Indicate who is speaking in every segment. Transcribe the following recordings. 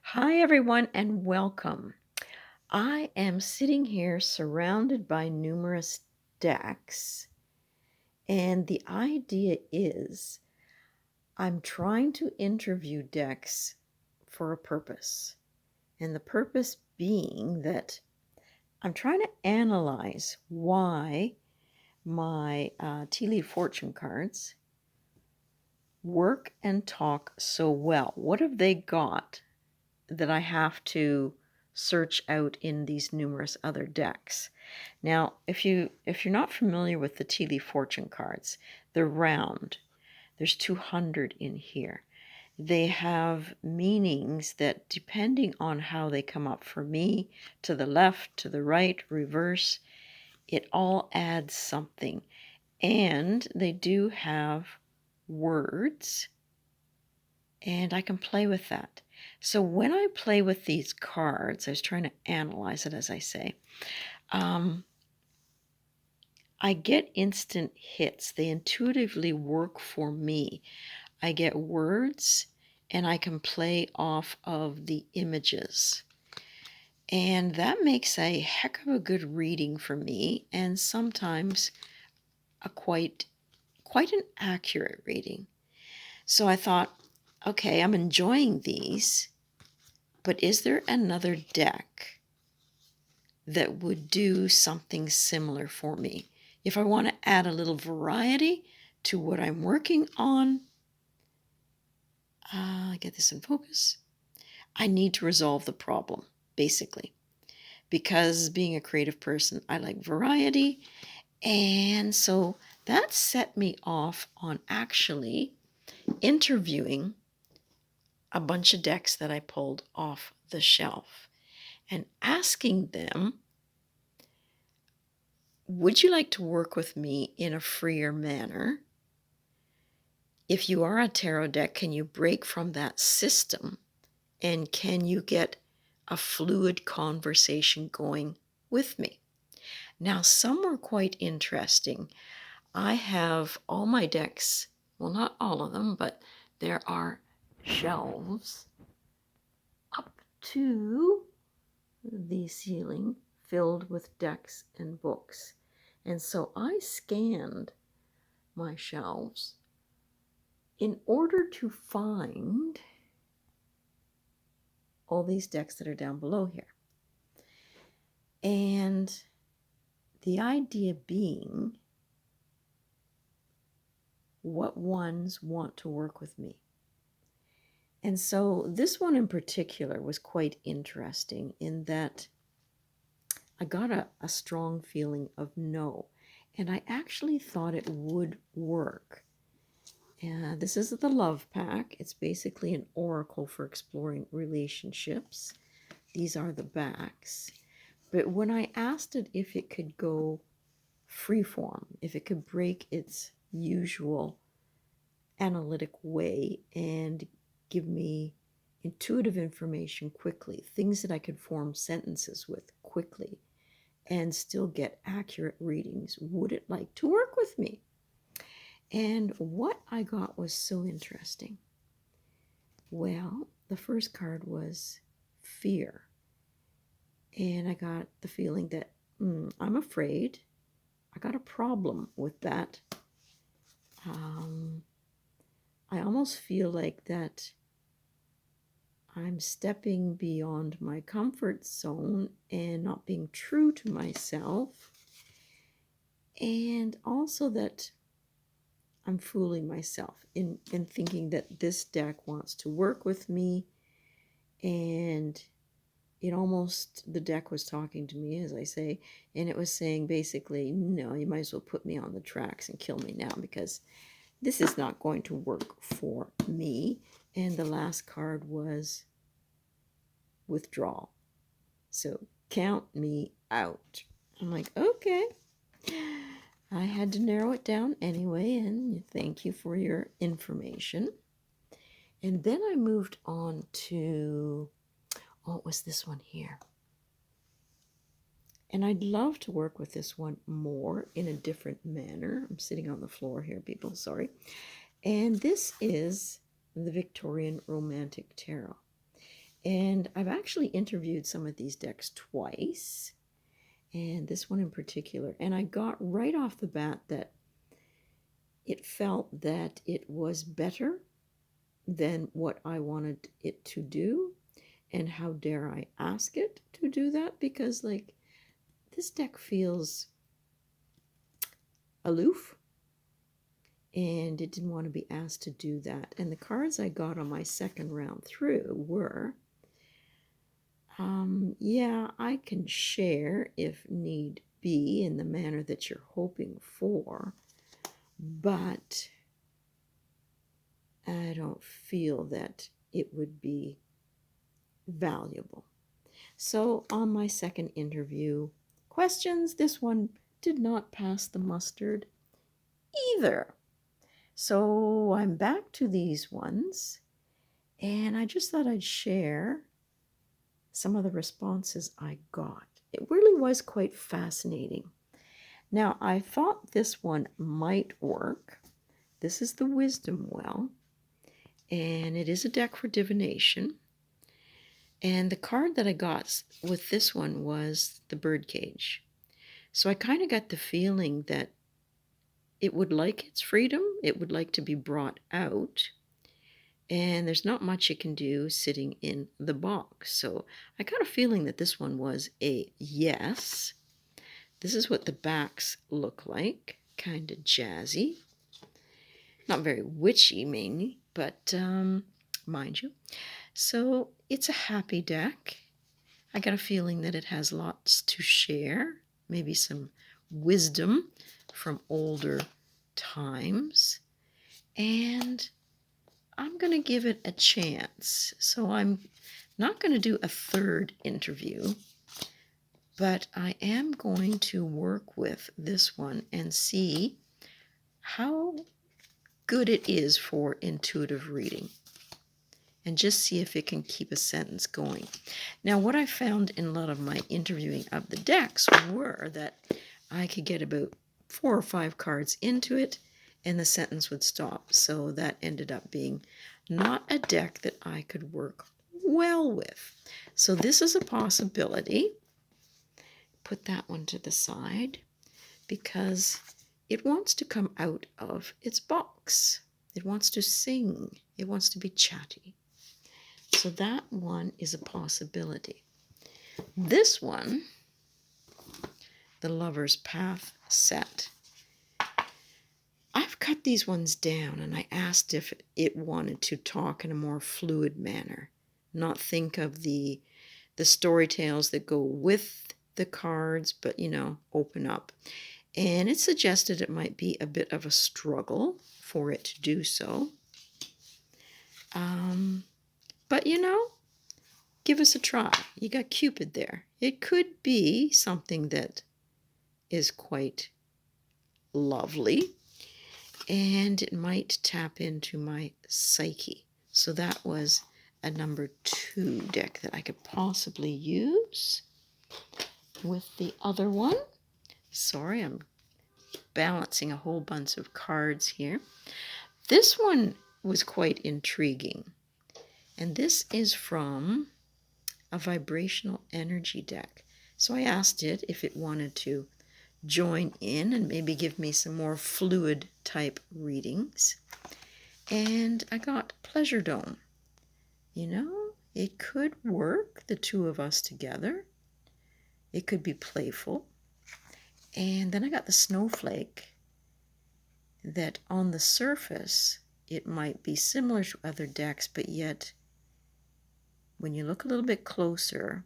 Speaker 1: Hi, everyone, and welcome. I am sitting here surrounded by numerous decks, and the idea is I'm trying to interview decks for a purpose. And the purpose being that I'm trying to analyze why my Tea Leaf Fortune cards work and talk so well. What have they got that I have to search out in these numerous other decks? Now, if you're not familiar with the Tea Leaf Fortune cards, they're round. There's 200 in here. They have meanings that, depending on how they come up for me, to the left, to the right, reverse, it all adds something. And they do have words, and I can play with that. So when I play with these cards, I was trying to analyze it, as I say, I get instant hits. They intuitively work for me. I get words, and I can play off of the images. And that makes a heck of a good reading for me, and sometimes a quite an accurate reading. So I thought, okay, I'm enjoying these, but is there another deck that would do something similar for me? If I want to add a little variety to what I'm working on, get this in focus. I need to resolve the problem, basically, because being a creative person, I like variety. And so that set me off on actually interviewing a bunch of decks that I pulled off the shelf and asking them, would you like to work with me in a freer manner? If you are a tarot deck, can you break from that system? And can you get a fluid conversation going with me? Now, some were quite interesting. I have all my decks, well, not all of them, but there are shelves up to the ceiling filled with decks and books. And so I scanned my shelves in order to find all these decks that are down below here. And the idea being, what ones want to work with me? And so this one in particular was quite interesting in that I got a strong feeling of no. And I actually thought it would work. This is the Love Pack. It's basically an oracle for exploring relationships. These are the backs. But when I asked it if it could go freeform, if it could break its usual analytic way and give me intuitive information quickly, things that I could form sentences with quickly and still get accurate readings, would it like to work with me? And what I got was so interesting. Well, the first card was fear. And I got the feeling that I'm afraid. I got a problem with that. I almost feel like that I'm stepping beyond my comfort zone and not being true to myself. And also that I'm fooling myself in thinking that this deck wants to work with me. And the deck was talking to me, as I say, and it was saying basically, no, you might as well put me on the tracks and kill me now, because this is not going to work for me. And the last card was withdrawal. So count me out. I'm like, okay. I had to narrow it down anyway, and thank you for your information. And then I moved on to, it was this one here. And I'd love to work with this one more in a different manner. I'm sitting on the floor here, people, sorry. And this is the Victorian Romantic Tarot. And I've actually interviewed some of these decks twice, and this one in particular. And I got right off the bat that it felt that it was better than what I wanted it to do. And how dare I ask it to do that? Because, like, this deck feels aloof, and it didn't want to be asked to do that. And the cards I got on my second round through were, yeah, I can share if need be in the manner that you're hoping for, but I don't feel that it would be valuable. So on my second interview questions, this one did not pass the mustard either. So I'm back to these ones, and I just thought I'd share some of the responses I got. It really was quite fascinating. Now, I thought this one might work. This is the Wisdom Well, and it is a deck for divination. And the card that I got with this one was the Birdcage. So I kind of got the feeling that it would like its freedom, it would like to be brought out, and there's not much it can do sitting in the box. So I got a feeling that this one was a yes. This is what the backs look like, kind of jazzy. Not very witchy, mainly, but mind you. So it's a happy deck. I got a feeling that it has lots to share, maybe some wisdom from older times, and I'm going to give it a chance. So I'm not going to do a third interview, but I am going to work with this one and see how good it is for intuitive reading, and just see if it can keep a sentence going. Now, what I found in a lot of my interviewing of the decks were that I could get about 4 or 5 cards into it and the sentence would stop. So that ended up being not a deck that I could work well with. So this is a possibility. Put that one to the side because it wants to come out of its box. It wants to sing. It wants to be chatty. So that one is a possibility. This one, the Lover's Path set, I've cut these ones down and I asked if it wanted to talk in a more fluid manner, not think of the story tales that go with the cards, but, open up. And it suggested it might be a bit of a struggle for it to do so. But, give us a try. You got Cupid there. It could be something that is quite lovely, and it might tap into my psyche. So that was a number 2 deck that I could possibly use with the other one. Sorry, I'm balancing a whole bunch of cards here. This one was quite intriguing, and this is from a vibrational energy deck. So I asked it if it wanted to join in and maybe give me some more fluid type readings. And I got Pleasure Dome. It could work, the two of us together. It could be playful. And then I got the Snowflake, that on the surface, it might be similar to other decks, but yet when you look a little bit closer,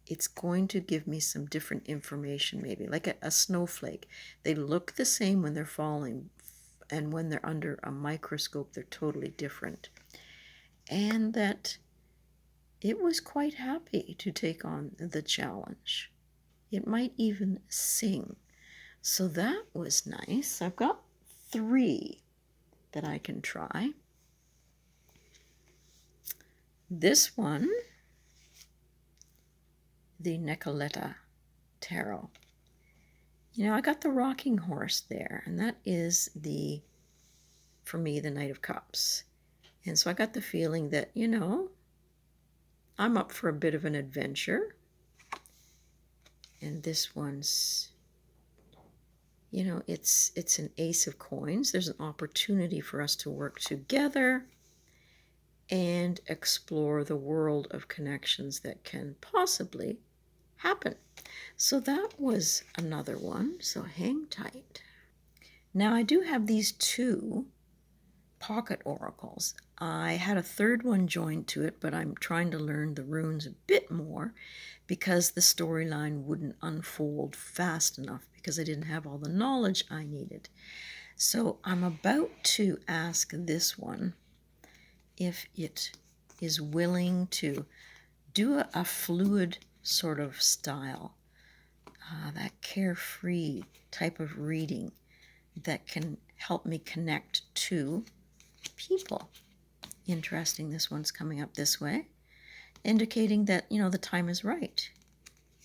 Speaker 1: it's going to give me some different information, maybe like a snowflake. They look the same when they're falling, and when they're under a microscope, they're totally different. And that it was quite happy to take on the challenge. It might even sing. So that was nice. I've got 3 that I can try. This one, the Nicoletta Tarot. I got the Rocking Horse there, and that is for me, the Knight of Cups. And so I got the feeling that, I'm up for a bit of an adventure. And this one's, you know, it's an ace of coins. There's an opportunity for us to work together and explore the world of connections that can possibly happen. So that was another one. So hang tight. Now I do have these two pocket oracles. I had a third one joined to it, but I'm trying to learn the runes a bit more because the storyline wouldn't unfold fast enough because I didn't have all the knowledge I needed. So I'm about to ask this one if it is willing to do a fluid sort of style, that carefree type of reading that can help me connect to people. Interesting, this one's coming up this way, indicating that, you know, the time is right.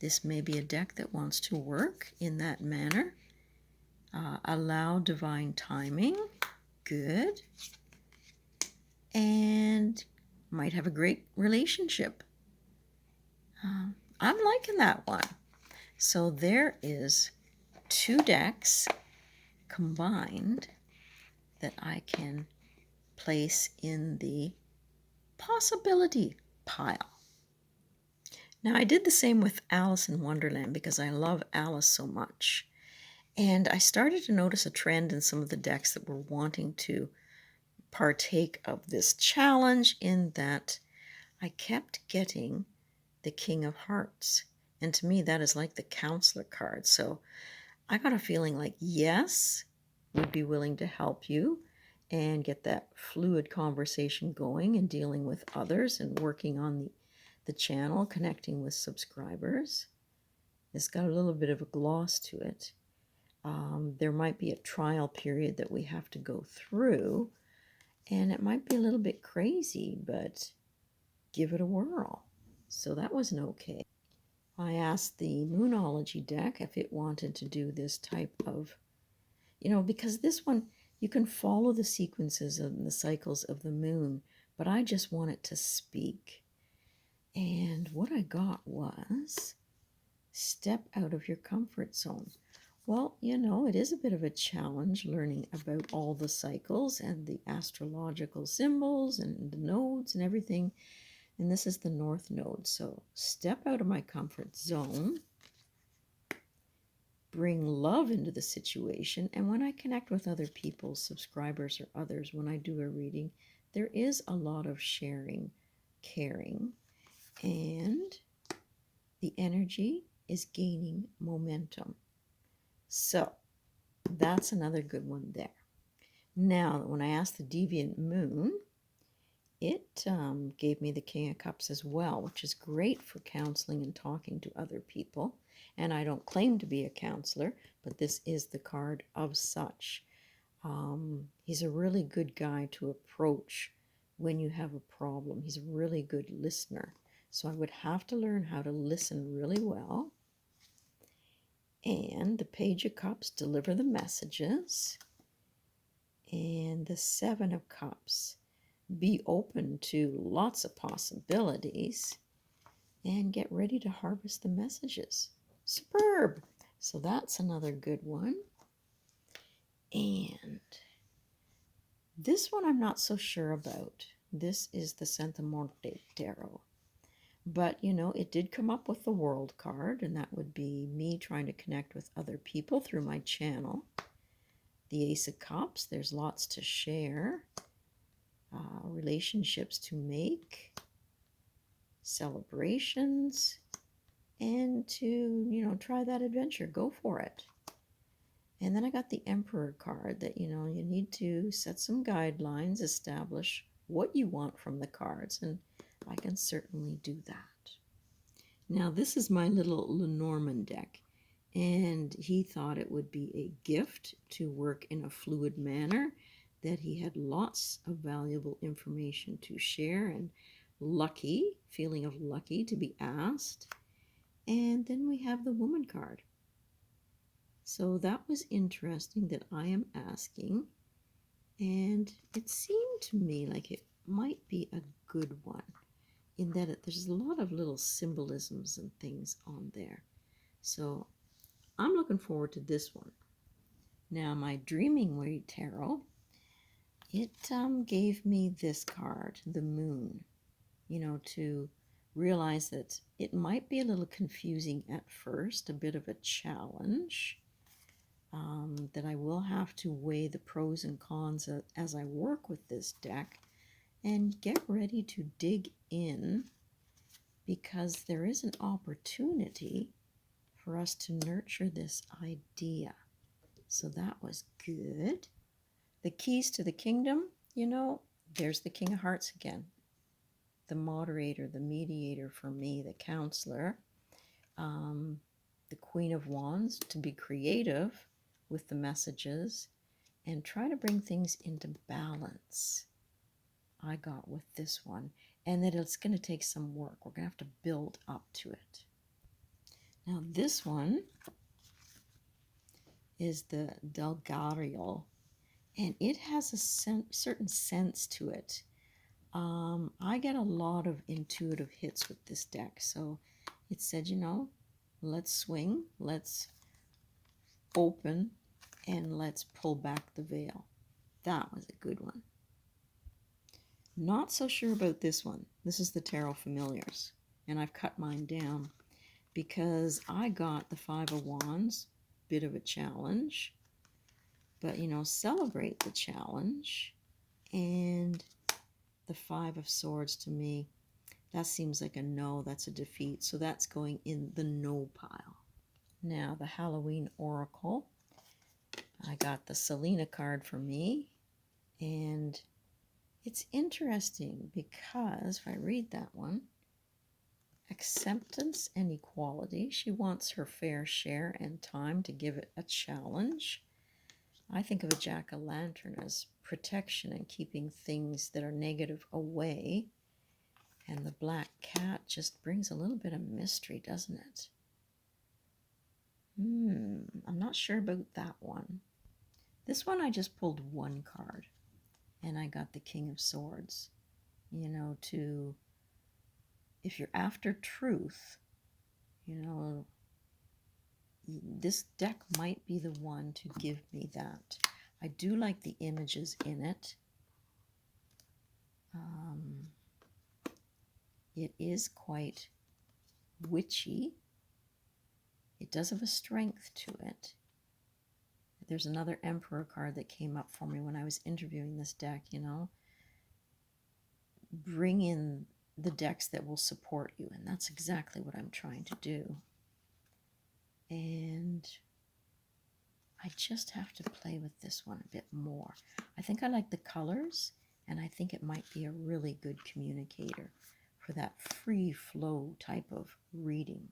Speaker 1: This may be a deck that wants to work in that manner. Allow divine timing. Good. And might have a great relationship. I'm liking that one. So there is two decks combined that I can place in the possibility pile. Now I did the same with Alice in Wonderland because I love Alice so much. And I started to notice a trend in some of the decks that were wanting to partake of this challenge, in that I kept getting the King of Hearts. And to me, that is like the counselor card. So I got a feeling like, yes, would be willing to help you and get that fluid conversation going and dealing with others and working on the channel, connecting with subscribers. It's got a little bit of a gloss to it. There might be a trial period that we have to go through, and it might be a little bit crazy, but give it a whirl. So that was an okay. I asked the Moonology deck if it wanted to do this type of, you know, because this one, you can follow the sequences and the cycles of the moon, but I just want it to speak. And what I got was, step out of your comfort zone. Well, you know, it is a bit of a challenge learning about all the cycles and the astrological symbols and the nodes and everything. And this is the North Node. So step out of my comfort zone, bring love into the situation. And when I connect with other people, subscribers or others, when I do a reading, there is a lot of sharing, caring, and the energy is gaining momentum. So that's another good one there. Now, when I asked the Deviant Moon, it gave me the King of Cups as well, which is great for counseling and talking to other people. And I don't claim to be a counselor, but this is the card of such. He's a really good guy to approach when you have a problem. He's a really good listener. So I would have to learn how to listen really well. And the Page of Cups, deliver the messages. And the Seven of Cups, be open to lots of possibilities and get ready to harvest the messages. Superb! So that's another good one. And this one I'm not so sure about. This is the Santa Muerte Tarot. But, you know, it did come up with the World card, and that would be me trying to connect with other people through my channel. The Ace of Cups, there's lots to share, relationships to make, celebrations, and to, you know, try that adventure. Go for it. And then I got the Emperor card that, you know, you need to set some guidelines, establish what you want from the cards, and I can certainly do that. Now, this is my little Lenormand deck, and he thought it would be a gift to work in a fluid manner, that he had lots of valuable information to share, and lucky, feeling of lucky to be asked. And then we have the Woman card. So that was interesting that I am asking, and it seemed to me like it might be a good one. in that there's a lot of little symbolisms and things on there. So I'm looking forward to this one. Now, my Dreaming Way Tarot, it gave me this card, the Moon, to realize that it might be a little confusing at first, a bit of a challenge, that I will have to weigh the pros and cons as I work with this deck and get ready to dig in, because there is an opportunity for us to nurture this idea. So that was good. The keys to the kingdom, there's the King of Hearts again, the moderator, the mediator for me, the counselor, the Queen of Wands, to be creative with the messages and try to bring things into balance. I got with this one, and that it's going to take some work. We're going to have to build up to it. Now this one is the Delgarial, and it has a certain sense to it. I get a lot of intuitive hits with this deck, so it said, let's swing, let's open, and let's pull back the veil. That was a good one. Not so sure about this one. This is the Tarot Familiars, and I've cut mine down because I got the Five of Wands, bit of a challenge, but celebrate the challenge. And the Five of Swords, to me, that seems like a no, that's a defeat, so that's going in the no pile. Now the Halloween Oracle, I got the Selena card for me, and it's interesting because if I read that one, acceptance and equality. She wants her fair share and time to give it a challenge. I think of a jack-o'-lantern as protection and keeping things that are negative away. And the black cat just brings a little bit of mystery, doesn't it? I'm not sure about that one. This one I just pulled one card, and I got the King of Swords. If you're after truth, this deck might be the one to give me that. I do like the images in it. It is quite witchy. It does have a strength to it. There's another Emperor card that came up for me when I was interviewing this deck, Bring in the decks that will support you, and that's exactly what I'm trying to do. And I just have to play with this one a bit more. I think I like the colors, and I think it might be a really good communicator for that free flow type of reading.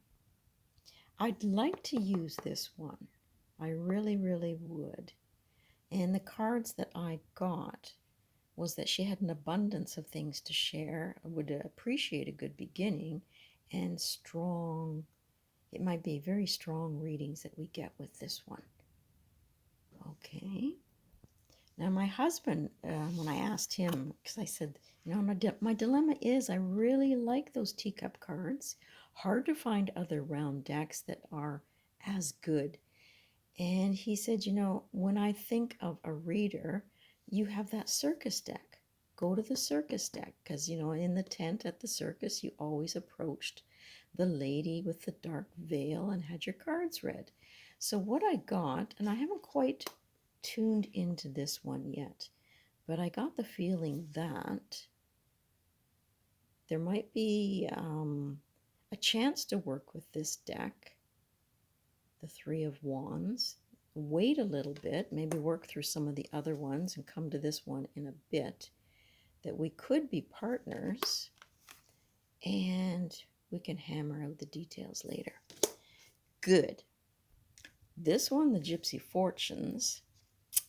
Speaker 1: I'd like to use this one. I really, really would. And the cards that I got was that she had an abundance of things to share, would appreciate a good beginning, and strong, it might be very strong readings that we get with this one. Okay. Now my husband, when I asked him, because I said, my dilemma is I really like those teacup cards. Hard to find other round decks that are as good. And he said, when I think of a reader, you have that circus deck. Go to the circus deck, because, in the tent at the circus, you always approached the lady with the dark veil and had your cards read. So what I got, and I haven't quite tuned into this one yet, but I got the feeling that there might be a chance to work with this deck, the Three of Wands. Wait a little bit, maybe work through some of the other ones and come to this one in a bit, that we could be partners, and we can hammer out the details later. Good. This one, the Gypsy Fortunes,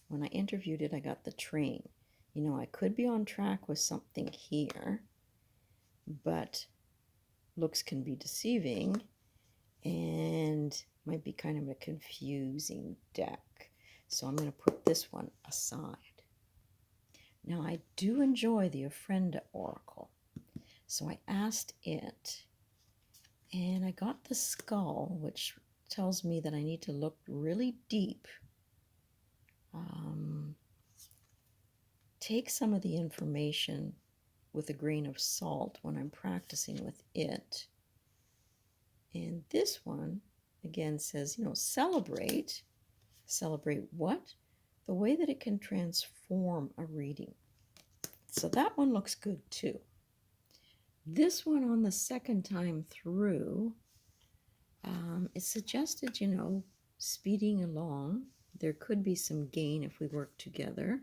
Speaker 1: when I interviewed it, I got the Train. I could be on track with something here, but looks can be deceiving and might be kind of a confusing deck. So I'm going to put this one aside. Now, I do enjoy the Ofrenda Oracle. So I asked it, and I got the skull, which tells me that I need to look really deep. Take some of the information with a grain of salt when I'm practicing with it. And this one, again, says, celebrate. Celebrate what? The way that it can transform a reading. So that one looks good too. This one on the second time through, it suggested, speeding along. There could be some gain if we work together.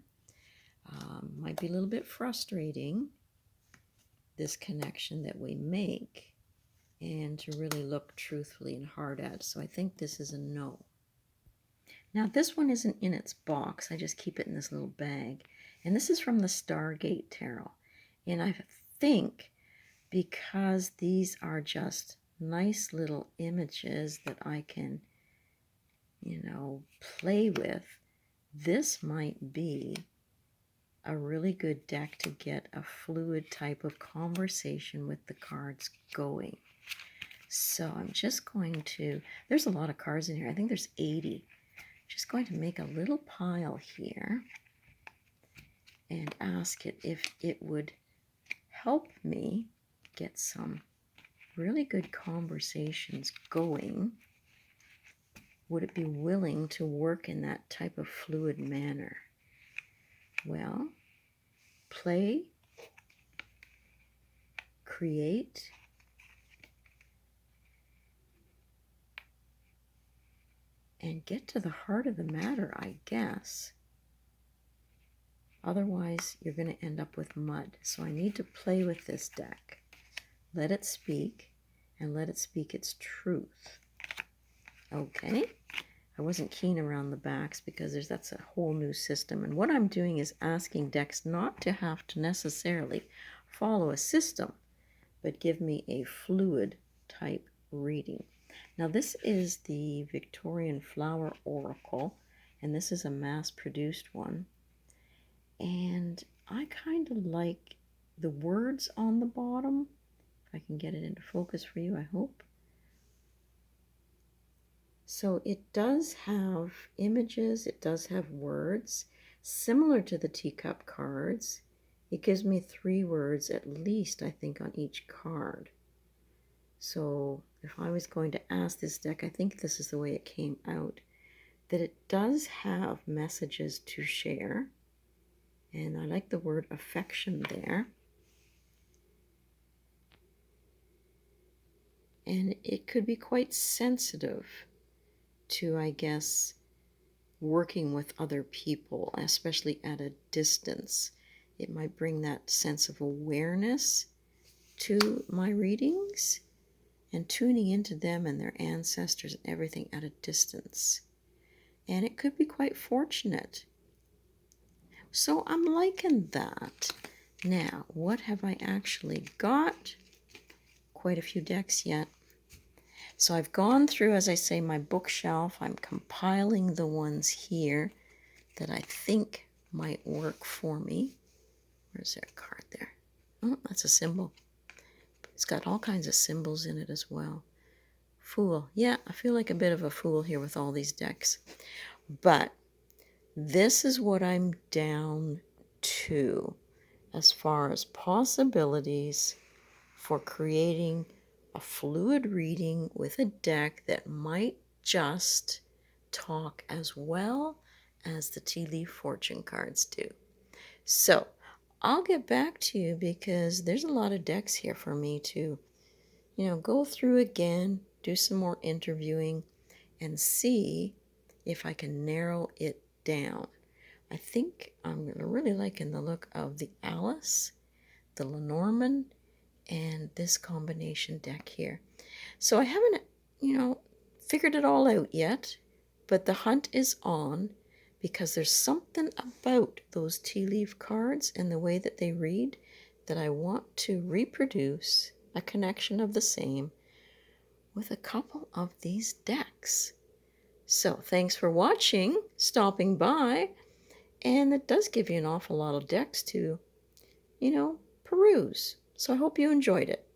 Speaker 1: Might be a little bit frustrating, this connection that we make, and to really look truthfully and hard at. So I think this is a no. Now this one isn't in its box. I just keep it in this little bag. And this is from the Stargate Tarot. And I think because these are just nice little images that I can, play with, this might be a really good deck to get a fluid type of conversation with the cards going. So I'm just going to, there's a lot of cards in here. I think there's 80. Just going to make a little pile here and ask it if it would help me get some really good conversations going. Would it be willing to work in that type of fluid manner? Well, play, create, and get to the heart of the matter, I guess. Otherwise, you're going to end up with mud. So I need to play with this deck. Let it speak, and let it speak its truth. Okay? I wasn't keen around the backs because that's a whole new system. And what I'm doing is asking decks not to have to necessarily follow a system, but give me a fluid type reading. Now this is the Victorian Flower Oracle, and this is a mass-produced one. And I kind of like the words on the bottom. If I can get it into focus for you, I hope. So it does have images, it does have words, similar to the teacup cards. It gives me 3 words at least, I think, on each card. So if I was going to ask this deck, I think this is the way it came out, that it does have messages to share. And I like the word affection there. And it could be quite sensitive to, I guess, working with other people, especially at a distance. It might bring that sense of awareness to my readings and tuning into them and their ancestors and everything at a distance. And it could be quite fortunate. So I'm liking that. Now, what have I actually got? Quite a few decks yet. So I've gone through, as I say, my bookshelf. I'm compiling the ones here that I think might work for me. Where's there a card there? Oh, that's a symbol. It's got all kinds of symbols in it as well. Fool. Yeah, I feel like a bit of a fool here with all these decks. But this is what I'm down to as far as possibilities for creating a fluid reading with a deck that might just talk as well as the tea leaf fortune cards do. So I'll get back to you because there's a lot of decks here for me to, go through again, do some more interviewing, and see if I can narrow it down. I think I'm really liking the look of the Alice, the Lenormand, and this combination deck here. So I haven't, figured it all out yet, but the hunt is on because there's something about those tea leaf cards and the way that they read that I want to reproduce a connection of the same with a couple of these decks. So thanks for watching, stopping by, and it does give you an awful lot of decks to, peruse. So I hope you enjoyed it.